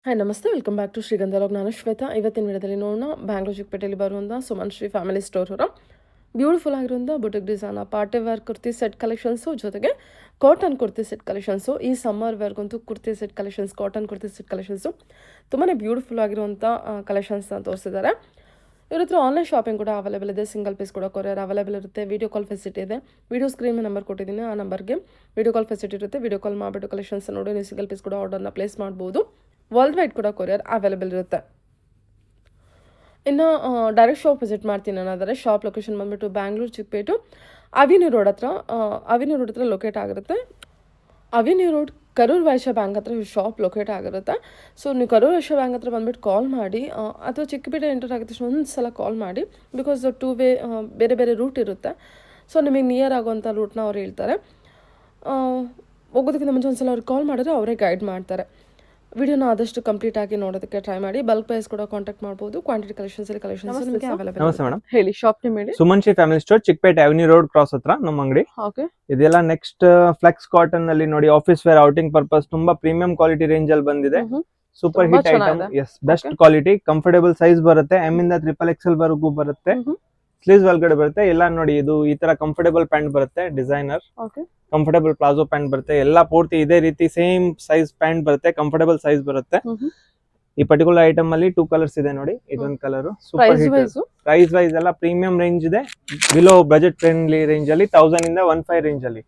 Hi ನಮಸ್ತೆ, welcome back to ಶ್ರೀಗಂಧಲೋಕ್. ನಾನು ಶ್ವೇತಾ. ಇವತ್ತಿನ ವಿಡಿಯೋದಲ್ಲಿ ನೋಡೋಣ ಬ್ಯಾಂಗ್ಳೂರ್ ಚಿಕ್ಕಪೇಟೆಯಲ್ಲಿ ಬರುವಂಥ ಸುಮನ್ ಶ್ರೀ ಫ್ಯಾಮಿಲಿ ಸ್ಟೋರ್ ಅವರ ಬ್ಯೂಟಿಫುಲ್ ಆಗಿರುವಂಥ boutique design party wear kurti set collections, ಜೊತೆಗೆ ಕಾಟನ್ ಕುರ್ತಿ ಸೆಟ್ ಕಲೆಕ್ಷನ್ಸು. ಈ ಸಮ್ಮರ್ ವೇರ್ಗಂತೂ kurti set collections, cotton kurti set collections ತುಂಬಾ ಬ್ಯೂಟಿಫುಲ್ ಆಗಿರುವಂಥ ಕಲೆಕ್ಷನ್ಸ್ನ ತೋರಿಸಿದ್ದಾರೆ. ಇವ್ರ ಹತ್ರ ಆನ್ಲೈನ್ ಶಾಪಿಂಗ್ ಕೂಡ ಅವೈಲೇಬಲ್ ಇದೆ. ಸಿಂಗಲ್ ಪೀಸ್ ಕೂಡ ಕೊರಿಯರ್ ಅವೈಲೇಬಲ್ ಇರುತ್ತೆ. ವಿಡಿಯೋ ಕಾಲ್ ಫೆಸಿಲಿಟಿ ಇದೆ. ವಿಡಿಯೋ ಸ್ಕ್ರೀನ್ ನಂಬರ್ ಕೊಟ್ಟಿದ್ದೀನಿ, ಆ ನಂಬರ್ಗೆ ವಿಡಿಯೋ ಕಾಲ್ ಫೆಸಿಲಿಟಿ ಇರುತ್ತೆ. ವಿಡಿಯೋ ಕಾಲ್ ಮಾಡಿಬಿಟ್ಟು ಕಲೆಕ್ಷನ್ಸ್ ನೋಡಿ ನೀವು ಸಿಂಗಲ್ ಪೀಸ್ ಕೂಡ ಆರ್ಡರ್ನ ಪ್ಲೇಸ್ ಮಾಡ್ಬೋದು. ವರ್ಲ್ಡ್ ವೈಡ್ ಕೂಡ ಕೊರಿಯರ್ ಅವೈಲೇಬಲ್ ಇರುತ್ತೆ. ಇನ್ನು ಡೈರೆಕ್ಟ್ ಶಾಪ್ ವಿಸಿಟ್ ಮಾಡ್ತೀನಿ ಅನ್ನೋದಾದರೆ ಶಾಪ್ ಲೊಕೇಶನ್ ಬಂದುಬಿಟ್ಟು ಬ್ಯಾಂಗ್ಳೂರು ಚಿಕ್ಕಪೇಟು ಅವಿನ್ಯೂ ರೋಡ್ ಹತ್ರ ಲೊಕೇಟ್ ಆಗಿರುತ್ತೆ. Avenue road Karur Vysya bank ಹತ್ರ ಶಾಪ್ ಲೊಕೇಟ್ ಆಗಿರುತ್ತೆ. ಸೊ ನೀವು ಕರೂರ್ ವೈಶ್ಯ ಬ್ಯಾಂಕ್ ಹತ್ರ ಬಂದುಬಿಟ್ಟು ಕಾಲ್ ಮಾಡಿ, ಅಥವಾ ಚಿಕ್ಕಪೇಟೆ ಎಂಟರ್ ಆಗಿದ ತಕ್ಷಣ ಒಂದು ಸಲ ಕಾಲ್ ಮಾಡಿ. ಬಿಕಾಸ್ ಟೂ ವೇ ಬೇರೆ ಬೇರೆ ರೂಟ್ ಇರುತ್ತೆ. ಸೊ ನಿಮಗೆ ನಿಯರ್ ಆಗುವಂಥ ರೂಟ್ನ ಅವ್ರು ಹೇಳ್ತಾರೆ. ಹೋಗೋದಕ್ಕಿಂತ ಮುಂಚೆ ಒಂದು ಸಲ ಅವ್ರಿಗೆ ಕಾಲ್ ಮಾಡಿದ್ರೆ ಅವರೇ ಗೈಡ್ ಮಾಡ್ತಾರೆ. ವಿಡಿಯೋನ ಆದಷ್ಟು ಕಂಪ್ಲೀಟ್ ಆಗಿ ನೋಡೋದಕ್ಕೆ ಟ್ರೈ ಮಾಡಿ. ಬಲ್ಕ್ ಪ್ರೈಸ್ ಕೂಡ ಕಾಂಟ್ಯಾಕ್ಟ್ ಮಾಡಬಹುದು. Quantity collections available. ನಮಸ್ತೆ ಮೇಡಮ್, ಹೇಳಿ. ಶಾಪ್ ನೇಮ್ ಹೇಳಿ. Suman Shri family store, Chickpete avenue road cross ಹತ್ರ ನಮ್ಮ ಅಂಗಡಿ. ಓಕೆ. ಇದೆಲ್ಲ ನೆಕ್ಸ್ಟ್ ಫ್ಲೆಕ್ಸ್ ಕಾಟನ್ ಅಲ್ಲಿ ನೋಡಿ, ಆಫೀಸ್ ವೇರ್, ಔಟಿಂಗ್ ಪರ್ಪಸ್ ತುಂಬಾ ಪ್ರೀಮಿಯಂ ಕ್ವಾಲಿಟಿ ರೇಂಜ್ ಅಲ್ಲಿ ಬಂದಿದೆ. Super hit item. Yes, best quality, comfortable size ಬರುತ್ತೆ. ಎಮ್ ಇಂದ XXL ವರೆಗೂ ಬರುತ್ತೆ. ಸ್ಲೀವ್ಸ್ ಒಳಗಡೆ ಬರುತ್ತೆ. ಎಲ್ಲ ನೋಡಿ, ಇದು ಈ ತರ ಕಂಫರ್ಟೇಬಲ್ ಪ್ಯಾಂಟ್ ಬರುತ್ತೆ. ಡಿಸೈನರ್ ಕಂಫರ್ಟೇಬಲ್ ಪ್ಲಾಜೋ ಪ್ಯಾಂಟ್ ಬರುತ್ತೆ. ಎಲ್ಲ ಪೂರ್ತಿ ಇದೇ ರೀತಿ ಸೇಮ್ ಸೈಜ್ ಪ್ಯಾಂಟ್ ಬರುತ್ತೆ. ಕಂಫರ್ಟೇಬಲ್ ಸೈಜ್ ಬರುತ್ತೆ. ಈ ಪರ್ಟಿಕ್ಯುಲರ್ ಐಟಮ್ ಅಲ್ಲಿ 2 ಕಲರ್ಸ್ ಇದೆ ನೋಡಿ. ಇದೊಂದು colour super hit. Price wise ಎಲ್ಲ ಪ್ರೀಮಿಯಂ ರೇಂಜ್ ಇದೆ. ಬಿಲೋ ಬಜೆಟ್ ಫ್ರೆಂಡ್ಲಿ ರೇಂಜ್ ಅಲ್ಲಿ 1000 ಇಂದ 15 ರೇಂಜ್ ಅಲ್ಲಿ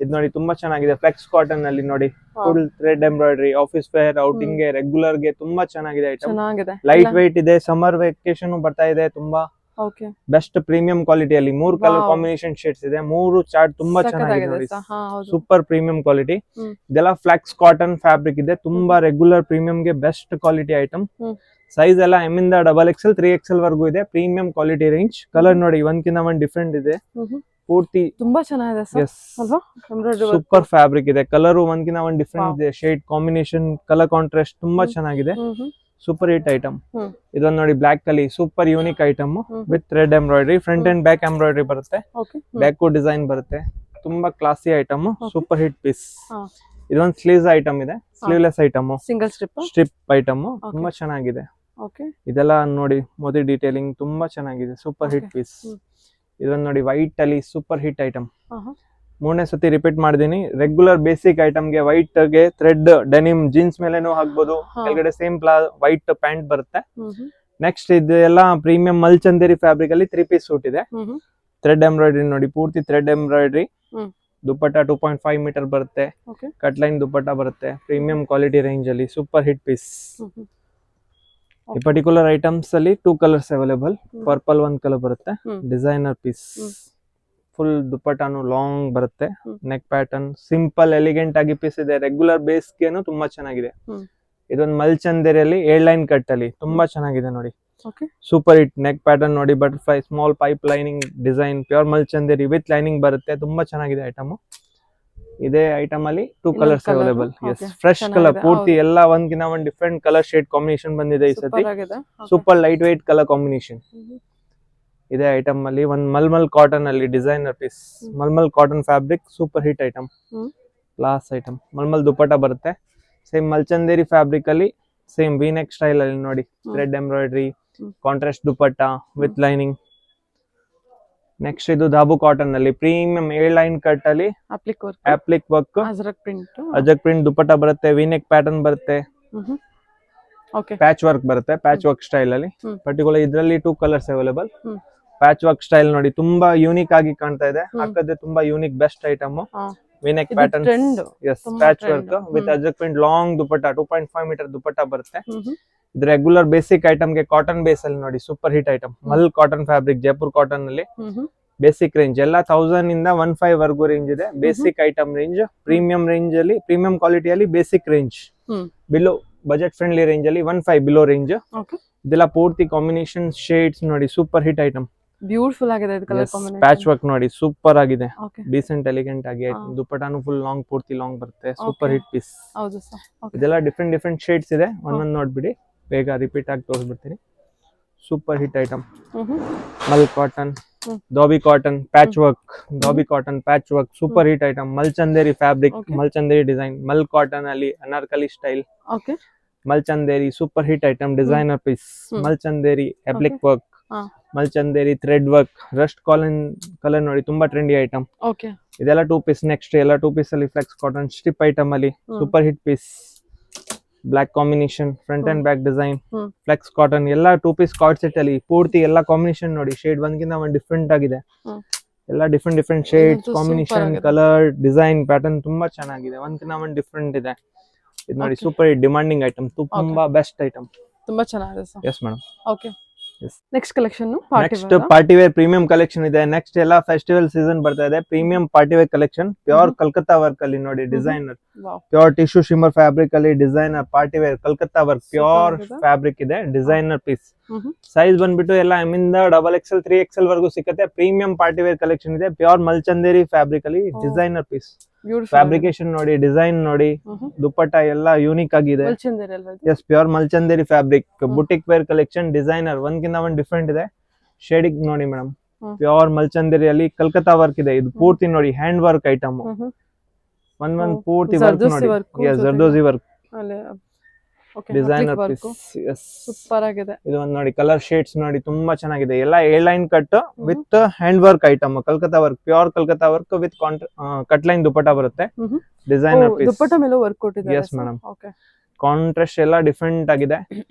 ಇದು ನೋಡಿ. ತುಂಬಾ ಚೆನ್ನಾಗಿದೆ. ಫ್ಲೆಕ್ಸ್ ಕಾಟನ್ ಅಲ್ಲಿ ನೋಡಿ, full thread embroidery, office wear, outing ಗೆ, ರೆಗ್ಯುಲರ್ ಗೆ ತುಂಬಾ ಚೆನ್ನಾಗಿದೆ ಐಟಮ್. ಲೈಟ್ weight ಇದೆ. ಸಮ್ಮರ್ ವೆಕೇಶನ್ ಬರ್ತಾ ಇದೆ. ತುಂಬಾ ಬೆಸ್ಟ್ ಪ್ರೀಮಿಯಂ ಕ್ವಾಲಿಟಿ ಅಲ್ಲಿ 3 ಕಲರ್ ಕಾಂಬಿನೇಷನ್ ಶೇಡ್ಸ್ ಇದೆ. 3 ಚಾರ್ಟ್ ತುಂಬಾ ಚೆನ್ನಾಗಿದೆ ನೋಡಿ. Super premium quality. ಇದೆಲ್ಲ ಫ್ಲೆಕ್ಸ್ ಕಾಟನ್ ಫ್ಯಾಬ್ರಿಕ್ ಇದೆ. ತುಂಬಾ ರೆಗ್ಯುಲರ್ ಪ್ರೀಮಿಯಂ ಗೆ ಬೆಸ್ಟ್ ಕ್ವಾಲಿಟಿ ಐಟಮ್. ಸೈಜ್ ಎಲ್ಲ ಎಮ್ ಇಂದ XXL 3XL ವರೆಗೂ ಇದೆ. Premium quality range. ಕಲರ್ ನೋಡಿ, ಒಂದ್ಕಿಂತ ಒಂದ್ ಡಿಫ್ರೆಂಟ್ ಇದೆ. ಪೂರ್ತಿ ತುಂಬಾ ಚೆನ್ನಾಗಿದೆ. ಸೂಪರ್ ಫ್ಯಾಬ್ರಿಕ್ ಇದೆ. ಕಲರ್ ಒಂದ್ಕಿಂತ ಒಂದ್ ಡಿಫ್ರೆಂಟ್ ಇದೆ. ಶೇಡ್ ಕಾಂಬಿನೇಷನ್, ಕಲರ್ ಕಾಂಟ್ರಾಸ್ಟ್ ತುಂಬಾ ಚೆನ್ನಾಗಿದೆ. Super hit item. ಇದೊಂದು ನೋಡಿ, ಬ್ಲಾಕ್ ಅಲ್ಲಿ super unique item with thread embroidery. Front and back embroidery ಬರುತ್ತೆ. ಬ್ಯಾಕ್ ಡಿಸೈನ್ ಬರುತ್ತೆ. ತುಂಬಾ classy item. Super hit piece. ಇದೊಂದು ಸ್ಲೀವ್ಸ್ ಐಟಮ್ ಇದೆ. Sleeveless item, single strip item. ತುಂಬಾ ಚೆನ್ನಾಗಿದೆ. ಇದೆಲ್ಲ ನೋಡಿ, ಮೋದಿ ಡೀಟೇಲಿಂಗ್ ತುಂಬಾ ಚೆನ್ನಾಗಿದೆ. Super hit piece. ಇದೊಂದು ನೋಡಿ, ವೈಟ್ ಅಲ್ಲಿ ಸೂಪರ್ ಹಿಟ್ ಐಟಮ್. 3ನೇ ಸತಿ ರಿಪೀಟ್ ಮಾಡಿದೀನಿ. ರೆಗ್ಯುಲರ್ ಬೇಸಿಕ್ ಐಟಮ್ ಗೆ ವೈಟ್ ಗೆ ಥ್ರೆಡ್ ಡೆನಿಮ್ ಜೀನ್ಸ್ ಮೇಲೆನೂ ಹಾಕ್ಬೋದು. ಕೆಳಗಡೆ ಸೇಮ್ ವೈಟ್ ಪ್ಯಾಂಟ್ ಬರುತ್ತೆ. ನೆಕ್ಸ್ಟ್ ಇದೆಲ್ಲ ಪ್ರೀಮಿಯಂ ಮಲ್ಚಂದೇರಿ ಫ್ಯಾಬ್ರಿಕ್ ಅಲ್ಲಿ 3 ಪೀಸ್ ಸೂಟ್ ಇದೆ. ಥ್ರೆಡ್ ಎಂಬ್ರಾಯ್ಡರಿ ನೋಡಿ, ಪೂರ್ತಿ ಥ್ರೆಡ್ ಎಂಬ್ರಾಯ್ಡರಿ. ದುಪ್ಪಟ್ಟ 2.5 ಮೀಟರ್ ಬರುತ್ತೆ. ಕಟ್ ಲೈನ್ ದುಪ್ಪಟ್ಟ ಬರುತ್ತೆ. ಪ್ರೀಮಿಯಂ ಕ್ವಾಲಿಟಿ ರೇಂಜ್ ಅಲ್ಲಿ ಸೂಪರ್ ಹಿಟ್ ಪೀಸ್. ಈ ಪರ್ಟಿಕ್ಯುಲರ್ ಐಟಮ್ಸ್ ಅಲ್ಲಿ 2 ಕಲರ್ಸ್ ಅವೈಲೇಬಲ್. ಪರ್ಪಲ್ ಒಂದ್ ಕಲರ್ ಬರುತ್ತೆ. Designer piece. ಫುಲ್ ದುಪ್ಪಟ್ಟಾನು ಲಾಂಗ್ ಬರುತ್ತೆ. ನೆಕ್ ಪ್ಯಾಟರ್ನ್ ಸಿಂಪಲ್ ಎಲಿಗೆಂಟ್ ಆಗಿ ಪೀಸ್ ಇದೆ. ರೆಗ್ಯುಲರ್ ಬೇಸ್ ಗೆನು ತುಂಬಾ ಚೆನ್ನಾಗಿದೆ. ಇದೊಂದು ಮಲ್ಚಂದೇರಿಯಲ್ಲಿ 7 ಲೈನ್ ಕಟ್ ಅಲ್ಲಿ ತುಂಬಾ ಚೆನ್ನಾಗಿದೆ ನೋಡಿ. Super hit. ನೆಕ್ ಪ್ಯಾಟರ್ನ್ ನೋಡಿ, butterfly small pipe lining design, pure mul chanderi with lining ಬರುತ್ತೆ. ತುಂಬಾ ಚೆನ್ನಾಗಿದೆ ಐಟಮ್. ಇದೇ ಐಟಮ್ ಅಲ್ಲಿ 2 colours available. Yes, fresh colour. ಪೂರ್ತಿ ಎಲ್ಲ ಒಂದ್ಕಿಂತ ಒಂದ್ ಡಿಫ್ರೆಂಟ್ ಕಲರ್ ಶೇಡ್ ಕಾಂಬಿನೇಷನ್ ಬಂದಿದೆ ಈ ಸತಿ. Super light weight colour combination. ಇದೇ ಐಟಮ್ ಅಲ್ಲಿ ಒಂದ್ ಮಲ್ಮಲ್ ಕಾಟನ್ ಅಲ್ಲಿ designer piece. Mulmul cotton fabric, super hit item. Class item. Mulmul dupatta ಬರುತ್ತೆ. ಸೇಮ್ ಮಲ್ಚಂದೇರಿ ಫ್ಯಾಬ್ರಿಕ್ ಅಲ್ಲಿ ಸೇಮ್ ವಿನೆಕ್ ಸ್ಟೈಲ್ ಅಲ್ಲಿ ನೋಡಿ, thread embroidery, contrast dupatta with lining. Next ಇದು ಧಾಬು ಕಾಟನ್ ಅಲ್ಲಿ ಪ್ರೀಮಿಯಂ 7 ಲೈನ್ ಕಟ್ ಅಲ್ಲಿ applique work, ajrakh print dupatta ಬರುತ್ತೆ. ವಿನೆಕ್ ಪ್ಯಾಟರ್ನ್ ಬರುತ್ತೆ. ಪ್ಯಾಚ್ ವರ್ಕ್ ಬರುತ್ತೆ. ಪ್ಯಾಚ್ ವರ್ಕ್ ಸ್ಟೈಲ್ ಅಲ್ಲಿ ಪರ್ಟಿಕ್ಯುಲರ್ ಇದರಲ್ಲಿ 2 colours available. Patch work style ನೋಡಿ, ತುಂಬಾ ಯೂನಿಕ್ ಆಗಿ ಕಾಣ್ತಾ ಇದೆ. ಹಾಕದೆ ತುಂಬಾ unique best item. V neck pattern. Yes, patch work with ajrakh print long dupatta 2.5 metre dupatta ಬರುತ್ತೆ. ಇದು ರೆಗ್ಯುಲರ್ ಬೇಸಿಕ್ ಐಟಮ್ ಗೆ ಕಾಟನ್ ಬೇಸ್ ಅಲ್ಲಿ ನೋಡಿ, super hit item. Mul cotton fabric, Jaipur cotton ಅಲ್ಲಿ ಬೇಸಿಕ್ ರೇಂಜ್ ಎಲ್ಲ 1000 ಇಂದ 15 ವರ್ಗು ರೇಂಜ್ ಇದೆ. Basic item range. Premium range ಅಲ್ಲಿ, ಪ್ರೀಮಿಯಂ ಕ್ವಾಲಿಟಿಯಲ್ಲಿ basic range. Below budget friendly range ಅಲ್ಲಿ 15 ಬಿಲೋ ರೇಂಜ್. ಇದೆಲ್ಲ ಪೂರ್ತಿ ಕಾಂಬಿನೇಷನ್ ಶೇಡ್ಸ್ ನೋಡಿ, ಸೂಪರ್ ಹಿಟ್ ಐಟಮ್. ಬ್ಯೂಟಿಫುಲ್ ಆಗಿದೆ. ಪ್ಯಾಚ್ ವರ್ಕ್ ನೋಡಿ, ಸೂಪರ್ ಆಗಿದೆ. ಡೀಸೆಂಟ್ ಎಲಿಗೆಂಟ್ ಆಗಿ. ದುಪ್ಪಟಾನು ಫುಲ್ ಲಾಂಗ್, ಪೂರ್ತಿ ಲಾಂಗ್ ಬರುತ್ತೆ. Super hit piece. ಇದೆಲ್ಲ ಡಿಫ್ರೆಂಟ್ ಶೇಡ್ಸ್ ಇದೆ. ಒಂದೊಂದು ನೋಡ್ಬಿಡಿ, ಬೇಗ ರಿಪೀಟ್ ಆಗಿ ತೋರಿಸ್ಬಿಡ್ತೀನಿ. Super hit item. Mul cotton, dobby cotton patch work, dobby cotton patch work, super hit item. Mul chanderi fabric, mul chanderi design, mul cotton ಅಲ್ಲಿ anarkali style. ಮಲ್ಚಂದೇರಿ super hit item, designer piece. Mul chanderi applique work, mul chanderi thread work, rust colour ನೋಡಿ ತುಂಬಾ trendy item. Okay. ಇದೆಲ್ಲ 2 piece. Next ಎಲ್ಲ 2 piece ಅಲ್ಲಿ flex cotton strip item ಅಲ್ಲಿ super hit piece. Black combination, front and back design, flex cotton ಎಲ್ಲ 2 piece card set ಅಲ್ಲಿ ಪೂರ್ತಿ ಎಲ್ಲ ಕಾಂಬಿನೇಷನ್ ನೋಡಿ. ಶೇಡ್ ಒಂದ್ಗಿಂತ ಒಂದ್ ಡಿಫ್ರೆಂಟ್ ಆಗಿದೆ. ಎಲ್ಲ different shades, combination, colour, design, pattern ತುಂಬಾ ಚೆನ್ನಾಗಿದೆ. ಒಂದ್ಕಿಂತ ಒಂದ್ ಡಿಫ್ರೆಂಟ್ ಇದೆ. ಇದು ನೋಡಿ ಸೂಪರ್ ಡಿಮಾಂಡಿಂಗ್ ಐಟಮ್, ತುಂಬಾ ಬೆಸ್ಟ್ ಐಟಮ್, ತುಂಬಾ ಚೆನ್ನಾಗಿದೆ sir. Yes madam. Okay. Yes. Next collection next party wear premium collection ಇದೆ. ನೆಕ್ಸ್ಟ್ ಎಲ್ಲ ಫೆಸ್ಟಿವಲ್ ಸೀಸನ್ ಬರ್ತಾ ಇದೆ. Premium party wear collection, pure Calcutta work ಅಲ್ಲಿ ನೋಡಿ designer, pure tissue shimmer fabric ಅಲ್ಲಿ designer party wear Calcutta work pure fabric ಇದೆ. Designer piece. Size ಬಂದ್ಬಿಟ್ಟು ಎಲ್ಲ ಎಮ್ ಇಂದ XXL 3XL ವರ್ಗೂ ಸಿಗುತ್ತೆ. ಪ್ರೀಮಿಯಂ ಪಾರ್ಟಿ ವೇರ್ ಕಲೆಕ್ಷನ್ ಇದೆ. ಪ್ಯೂರ್ ಮಲ್ಚಂದೇರಿ ಫ್ಯಾಬ್ರಿಕ್ ಅಲ್ಲಿ ಡಿಸೈನರ್ ಪೀಸ್. ಫ್ಯಾಬ್ರಿಕೇಶನ್ ನೋಡಿ, ಡಿಸೈನ್ ನೋಡಿ, ದುಪ್ಪಟ್ಟ ಎಲ್ಲ ಯೂನಿಕ್ ಆಗಿದೆ. Yes, pure mul chanderi fabric, boutique wear collection, designer ಒಂದ್ಕಿಂತ ಒಂದ್ ಡಿಫ್ರೆಂಟ್ ಇದೆ. ಶೇಡಿಂಗ್ ನೋಡಿ ಮೇಡಮ್, ಪ್ಯೂರ್ ಮಲ್ಚಂದೇರಿ ಅಲ್ಲಿ ಕಲ್ಕತ್ತಾ ವರ್ಕ್ ಇದೆ. ಇದು ಪೂರ್ತಿ ನೋಡಿ ಹ್ಯಾಂಡ್ ವರ್ಕ್ ಐಟಮ್, ಒಂದ್ ಪೂರ್ತಿ ವರ್ಕ್ ನೋಡಿ. Zardosi work, designer piece. Super ಆಗಿದೆ. ಇದು ಒಂದು ನೋಡಿ ಕಲರ್ ಶೇಡ್ಸ್ ನೋಡಿ ತುಂಬಾ ಚೆನ್ನಾಗಿದೆ. ಎಲ್ಲ A line cut with hand work item, Calcutta work, pure Calcutta work with cut line dupatta ಬರುತ್ತೆ. ಡಿಸೈನರ್ ಪೀಸ್, ದುಪ್ಪಟ್ಟ ಮೇಲೆ ವರ್ಕ್ ಕೊಟ್ಟಿದ್ದಾರೆ. Yes madam. ಕಾಂಟ್ರಾಸ್ಟ್ ಎಲ್ಲ ಡಿಫ್ರೆಂಟ್ ಆಗಿದೆ.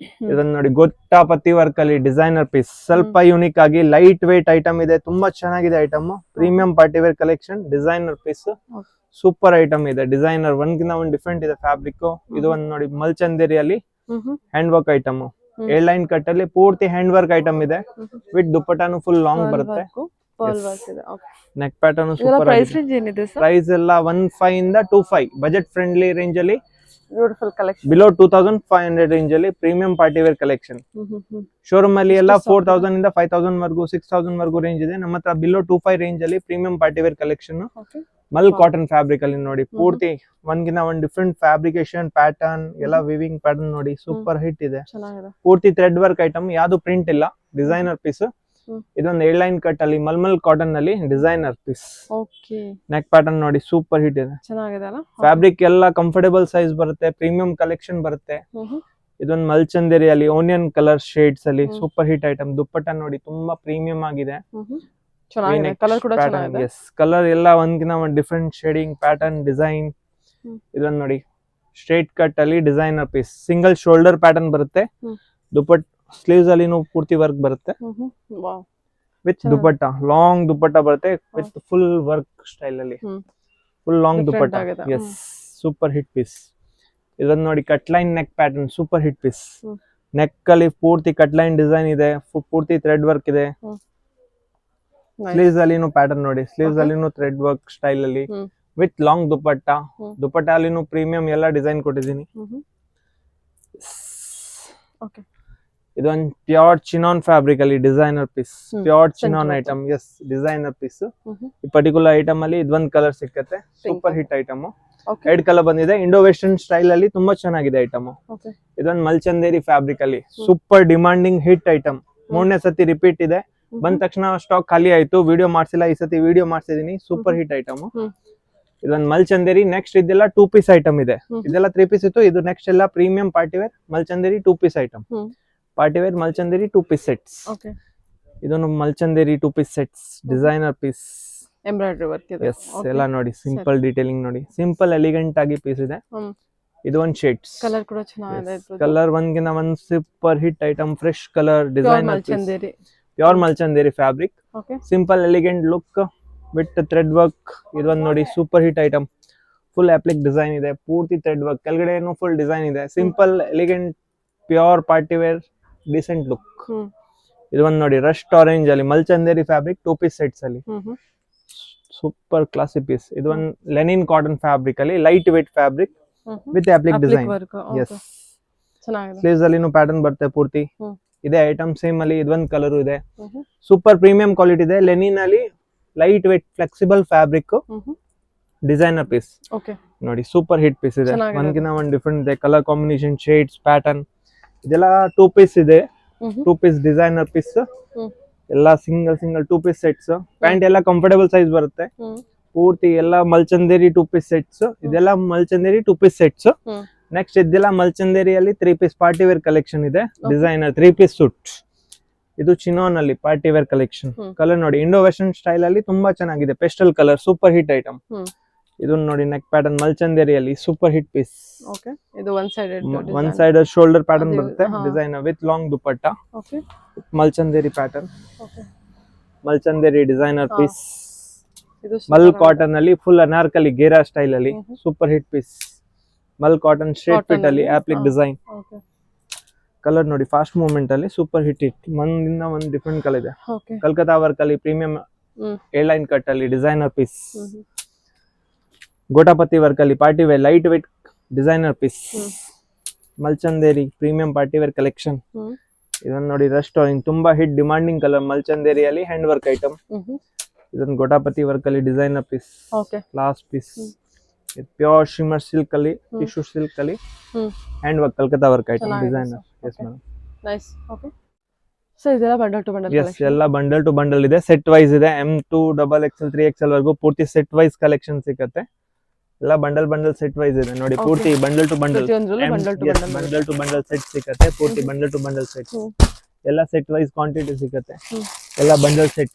ಇದನ್ನ ನೋಡಿ ಗೊಟ್ಟಾಪತಿ ವರ್ಕ್ ಅಲ್ಲಿ ಡಿಸೈನರ್ ಪೀಸ್, ಸ್ವಲ್ಪ ಯೂನಿಕ್ ಆಗಿ ಲೈಟ್ ವೇಟ್ ಐಟಮ್ ಇದೆ. ತುಂಬಾ ಚೆನ್ನಾಗಿದೆ item. Premium party wear collection, designer piece, super item ಇದೆ. ಡಿಸೈನರ್ ಒಂದ್ಗಿಂತ ಒಂದ್ ಡಿಫ್ರೆಂಟ್ ಇದೆ ಫ್ಯಾಬ್ರಿಕ್. ಇದು ಒಂದ್ ನೋಡಿ ಮಲ್ಚಂದೇರಿ ಅಲ್ಲಿ hand work item, A line cut ಅಲ್ಲಿ ಪೂರ್ತಿ ಹ್ಯಾಂಡ್ ವರ್ಕ್ ಐಟಮ್ ಇದೆ. ವಿತ್ ದುಪ್ಪಟ್ಟಾನು ಫುಲ್ ಲಾಂಗ್ ಬರುತ್ತೆ. ನೆಕ್ ಪ್ಯಾಟರ್ನ್ ಸೂಪರ್ ಆಗಿದೆ. ಪ್ರೈಸ್ ಎಲ್ಲ 15 ಇಂದ 25 ಬಜೆಟ್ ಫ್ರೆಂಡ್ಲಿ ರೇಂಜ್ ಅಲ್ಲಿ, ಬ್ಯೂಟಿಫುಲ್ ಕಲೆಕ್ಷನ್. ಬಿಲೋ 2500 ರೇಂಜ್ ಅಲ್ಲಿ premium party wear collection. Showroom ಅಲ್ಲಿ ಎಲ್ಲ 4000 ಇಂದ 5000 ವರ್ಗೂ 6000 ವರ್ಗೂ ರೇಂಜ್ ಇದೆ. ನಮ್ಮ ಹತ್ರ ಬಿಲೋ 25 ರೇಂಜ್ ಅಲ್ಲಿ premium party wear collection. Mul cotton fabric ಅಲ್ಲಿ ನೋಡಿ ಪೂರ್ತಿ ಒಂದ್ಗಿನ ಒಂದ್ ಡಿಫ್ರೆಂಟ್ ಫ್ಯಾಬ್ರಿಕೇಶನ್, ಪ್ಯಾಟರ್ನ್ ಎಲ್ಲ ವಿವಿಂಗ್ ಪ್ಯಾಟರ್ನ್ ನೋಡಿ ಸೂಪರ್ ಹಿಟ್ ಇದೆ. ಪೂರ್ತಿ ಥ್ರೆಡ್ ವರ್ಕ್ ಐಟಮ್, ಯಾವ್ದು ಪ್ರಿಂಟ್ ಇಲ್ಲ. Designer piece. ಇದೊಂದು A ಲೈನ್ ಕಟ್ ಅಲ್ಲಿ ಮಲ್ಮಲ್ ಕಾಟನ್ ಅಲ್ಲಿ ಡಿಸೈನರ್ ಪೀಸ್. ನೆಕ್ ಪ್ಯಾಟರ್ನ್ ನೋಡಿ ಸೂಪರ್ ಹಿಟ್ ಇದೆ. ಫ್ಯಾಬ್ರಿಕ್ ಎಲ್ಲ ಕಂಫರ್ಟೇಬಲ್ ಸೈಜ್ ಬರುತ್ತೆ. ಪ್ರೀಮಿಯಂ ಕಲೆಕ್ಷನ್ ಬರುತ್ತೆ. ಇದೊಂದು ಮಲ್ಚಂದೇರಿ ಅಲ್ಲಿ ಓನಿಯನ್ ಕಲರ್ ಶೇಡ್ಸ್ ಅಲ್ಲಿ ಸೂಪರ್ ಹಿಟ್ ಐಟಮ್. ದುಪ್ಪಟ್ಟ ನೋಡಿ ತುಂಬಾ ಪ್ರೀಮಿಯಂ ಆಗಿದೆ. ಕಲರ್ ಎಲ್ಲ ಒಂದ್ಕಿನ ಒಂದ್ ಡಿಫ್ರೆಂಟ್ ಶೇಡಿಂಗ್, ಪ್ಯಾಟರ್ನ್, ಡಿಸೈನ್. ಇದೊಂದು ನೋಡಿ ಸ್ಟ್ರೇಟ್ ಕಟ್ ಅಲ್ಲಿ designer piece, single shoulder pattern ಬರುತ್ತೆ. ದುಪ್ಪಟ್ಟ ಸ್ಲೀವ್ಸ್ ಅಲ್ಲಿ ಪೂರ್ತಿ ವರ್ಕ್ ಬರುತ್ತೆ. ವಿತ್ ದುಪ್ಪಟ್ಟ, ಲಾಂಗ್ ದುಪ್ಪಟ್ಟ ಬರುತ್ತೆ ವಿತ್ ಫುಲ್ ವರ್ಕ್ ಸ್ಟೈಲ್ ಅಲ್ಲಿ, full long dupatta. Yes, super hit piece. ಇದನ್ನ ನೋಡಿ cut line neck pattern, super hit piece. Neck ಅಲ್ಲಿ ಪೂರ್ತಿ ಕಟ್ ಲೈನ್ ಡಿಸೈನ್ ಇದೆ. ಪೂರ್ತಿ ಥ್ರೆಡ್ ವರ್ಕ್ ಇದೆ. ಸ್ಲೀವ್ಸ್ ಅಲ್ಲಿ ಪ್ಯಾಟರ್ನ್ ನೋಡಿ, ಸ್ಲೀವ್ಸ್ ಅಲ್ಲಿ ಥ್ರೆಡ್ ವರ್ಕ್ ಸ್ಟೈಲ್ ಅಲ್ಲಿ ವಿತ್ ಲಾಂಗ್ ದುಪ್ಪಟ್ಟ. ದುಪ್ಪಟ್ಟ ಅಲ್ಲಿ ಪ್ರೀಮಿಯಂ ಎಲ್ಲ ಡಿಸೈನ್ ಕೊಟ್ಟಿದ್ದೀನಿ. ಇದೊಂದು ಪ್ಯೂರ್ ಚಿನಾನ್ ಫ್ಯಾಬ್ರಿಕ್ ಅಲ್ಲಿ designer piece, pure chinon item. Yes, designer piece. ಈ ಪರ್ಟಿಕ್ಯುಲರ್ ಐಟಮ್ ಅಲ್ಲಿ ಇದೊಂದು ಕಲರ್ ಸಿಕ್ಕತ್ತೆ. Super hit item. 2 ಕಲರ್ ಬಂದಿದೆ. ಇಂಡೋ ವೆಸ್ಟರ್ನ್ ಸ್ಟೈಲ್ ಅಲ್ಲಿ ತುಂಬಾ ಚೆನ್ನಾಗಿದೆ ಐಟಮ್. ಇದೊಂದು ಮಲ್ಚಂದೇರಿ ಫ್ಯಾಬ್ರಿಕ್ ಅಲ್ಲಿ ಸೂಪರ್ ಡಿಮಾಂಡಿಂಗ್ ಹಿಟ್ ಐಟಮ್. 3ನೇ ಸತಿ ರಿಪೀಟ್ ಇದೆ. ಬಂದ ತಕ್ಷಣ ಸ್ಟಾಕ್ ಖಾಲಿ ಆಯ್ತು. ವಿಡಿಯೋ ಮಾಡ್ಸಿಲ್ಲ, ಈ ಸತಿ ವಿಡಿಯೋ ಮಾಡ್ಸಿದೀನಿ. Super hit item. ಇದೊಂದು ಮಲ್ಚಂದೇರಿ. ನೆಕ್ಸ್ಟ್ ಇದೆಲ್ಲ 2 ಪೀಸ್ ಐಟಮ್ ಇದೆ. ಇದೆಲ್ಲ 3 ಪೀಸ್ ಇತ್ತು. ಇದು ನೆಕ್ಸ್ಟ್ ಎಲ್ಲ premium party wear mul chanderi 2 piece item. Party wear mul chanderi 2 piece sets. ಇದೊಂದು mul chanderi 2 piece sets, designer piece, embroidery work ಇದೆ. ಎಸ್, ಎಲ್ಲ ನೋಡಿ ಸಿಂಪಲ್ ಡೀಟೇಲಿಂಗ್ ನೋಡಿ, ಸಿಂಪಲ್ ಎಲಿಗೆಂಟ್ ಆಗಿ ಪೀಸ್ ಇದೆ. ಇದು ಒಂದು ಶೇಡ್ಸ್. ಕಲರ್ ಕೂಡ ಚೆನ್ನಾಗಿದೆ. ಕಲರ್ ಒಂದ್ಗಿನ ಒಂದ್ super hit item. Fresh colour, designer piece, pure mul chanderi fabric. Simple elegant look with thread work. ಇದೊಂದು ನೋಡಿ super hit item. Full applique design ಇದೆ. ಪೂರ್ತಿ ಥ್ರೆಡ್ ವರ್ಕ್. ಕೆಳಗಡೆನು ಫುಲ್ ಡಿಸೈನ್ ಇದೆ. Simple elegant pure party wear decent look. ಇದೊಂದು ನೋಡಿ rust orange ಅಲ್ಲಿ mul chanderi fabric 2 piece sets ಅಲ್ಲಿ ಸೂಪರ್ ಕ್ಲಾಸಿ ಪೀಸ್. ಇದೊಂದು ಲೆನಿನ್ ಕಾಟನ್ ಫ್ಯಾಬ್ರಿಕ್ ಅಲ್ಲಿ light weight fabric with applique design. Yes, sleeves ಅಲ್ಲಿ ಪ್ಯಾಟರ್ನ್ ಬರುತ್ತೆ ಪೂರ್ತಿ. ಇದೇ ಐಟಮ್ ಸೇಮ್ ಅಲ್ಲಿ ಇದೊಂದು ಕಲರ್ ಇದೆ. ಸೂಪರ್ ಪ್ರೀಮಿಯಂ ಕ್ವಾಲಿಟಿ ಇದೆ. ಲೆನಿನ್ ಅಲ್ಲಿ light weight flexible fabric, designer piece. ನೋಡಿ ಸೂಪರ್ ಹಿಟ್ ಪೀಸ್ ಇದೆ. ಒಂದ್ಕಿನ ಒಂದ್ ಡಿಫ್ರೆಂಟ್ ಇದೆ. Colour combination, shades, pattern. ಇದೆಲ್ಲ 2 ಪೀಸ್ ಇದೆ. 2 ಪೀಸ್ ಡಿಸೈನರ್ ಪೀಸ್. ಎಲ್ಲ ಸಿಂಗಲ್ 2 ಪೀಸ್ ಸೆಟ್ಸ್. ಪ್ಯಾಂಟ್ ಎಲ್ಲ ಕಂಫರ್ಟೇಬಲ್ ಸೈಜ್ ಬರುತ್ತೆ. ಪೂರ್ತಿ ಎಲ್ಲ ಮಲ್ಚಂದೇರಿ 2 ಪೀಸ್ ಸೆಟ್ಸ್. ಇದೆಲ್ಲ ಮಲ್ಚಂದೇರಿ 2 ಪೀಸ್ ಸೆಟ್ಸ್. ನೆಕ್ಸ್ಟ್ ಇದ್ದಿಲ್ಲ ಮಲ್ಚಂದೇರಿಯಲ್ಲಿ 3 ಪೀಸ್ ಪಾರ್ಟಿ ವೇರ್ ಕಲೆಕ್ಷನ್ ಇದೆ. ಡಿಸೈನರ್ 3 ಪೀಸ್ ಸೂಟ್. ಇದು ಚಿನೋನ್ ಅಲ್ಲಿ ಪಾರ್ಟಿ ವೇರ್ ಕಲೆಕ್ಷನ್. ಕಲರ್ ನೋಡಿ ಇಂಡೋ ವೆಸ್ಟರ್ನ್ ಸ್ಟೈಲ್ ಅಲ್ಲಿ ತುಂಬಾ ಚೆನ್ನಾಗಿದೆ. Pastel colour super hit item. ಇದನ್ನ ನೋಡಿ ನೆಕ್ ಪ್ಯಾಟರ್ನ್ ಮಲ್ಚಂದೇರಿಯಲ್ಲಿ ಸೂಪರ್ ಹಿಟ್ ಪೀಸ್. ಓಕೆ ಇದು ಒನ್ ಸೈಡ್ ಶೋಲ್ಡರ್ ಪ್ಯಾಟರ್ನ್ ಬರುತ್ತೆ. Designer with long dupatta. Okay mul chanderi pattern. Okay mul chanderi designer piece. ಇದು ಮಲ್ ಕಾಟನ್ ಅಲ್ಲಿ ಫುಲ್ ಅನಾರ್ಕಲಿ ಗೇರಾ ಸ್ಟೈಲ್ ಅಲ್ಲಿ super hit piece. Mul cotton straight fit ಅಲ್ಲಿ applique design. Okay colour ನೋಡಿ fast movement ಅಲ್ಲಿ super hit ಒಂದಿಂದ ಒಂದು ಡಿಫ್ರೆಂಟ್ ಕಲರ್ ಇದೆ. ಓಕೆ ಕಲ್ಕತ್ತಾ ವರ್ಕ್ ಅಲ್ಲಿ ಪ್ರೀಮಿಯಂ ಏರ್ಲೈನ್ ಕಟ್ ಅಲ್ಲಿ ಡಿಸೈನರ್ ಪೀಸ್. ಗೋಟಾಪತಿ ವರ್ಕ್ ಅಲ್ಲಿ party wear light weight designer piece. Mul chanderi premium party wear collection. ಇದನ್ನ ನೋಡಿ ರೆಸ್ಟೋರೆಂಟ್ ತುಂಬಾ ಹಿಟ್ ಡಿಮಾಂಡಿಂಗ್ ಕಲರ್ ಮಲ್ಚಂದೇರಿಯಲ್ಲಿ ಹ್ಯಾಂಡ್ ವರ್ಕ್ ಐಟಮ್. ಇದನ್ನ ಗೋಟಾಪತಿ ವರ್ಕ್ ಅಲ್ಲಿ designer piece. Okay last piece pure shimmer silk ಅಲ್ಲಿ tissue silk ಅಲ್ಲಿ hand work Calcutta work item designer. Yes madam nice. Okay so ಇದೆಲ್ಲ bundle to bundle S ಎಲ್ಲ bundle to bundle ಇದೆ. Set wise ಇದೆ. M2 XXL 3XL ವರೆಗೂ ಪೂರ್ತಿ set wise collection ಸಿಗುತ್ತೆ. ಎಲ್ಲ ಬಂಡಲ್ ಸೆಟ್ ವೈಸ್ ಇದೆ ನೋಡಿ. ಪೂರ್ತಿ bundle to bundle bundle to bundle set ಸಿಗುತ್ತೆ. ಪೂರ್ತಿ ಬಂಡಲ್ ಟು ಬಂಡಲ್ ಸೆಟ್ ಎಲ್ಲ ಸೆಟ್ ವೈಸ್ ಕ್ವಾಂಟಿಟಿ ಸಿಗುತ್ತೆ. ಎಲ್ಲ ಬಂಡಲ್ ಸೆಟ್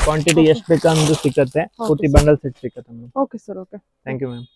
ಕ್ವಾಂಟಿಟಿ ಎಷ್ಟು ಬೇಕಂದ್ರೂ ಸಿಗುತ್ತೆ. ಪೂರ್ತಿ ಬಂಡಲ್ ಸೆಟ್ ಸಿಗುತ್ತೆ. Okay sir. Okay thank you ma'am.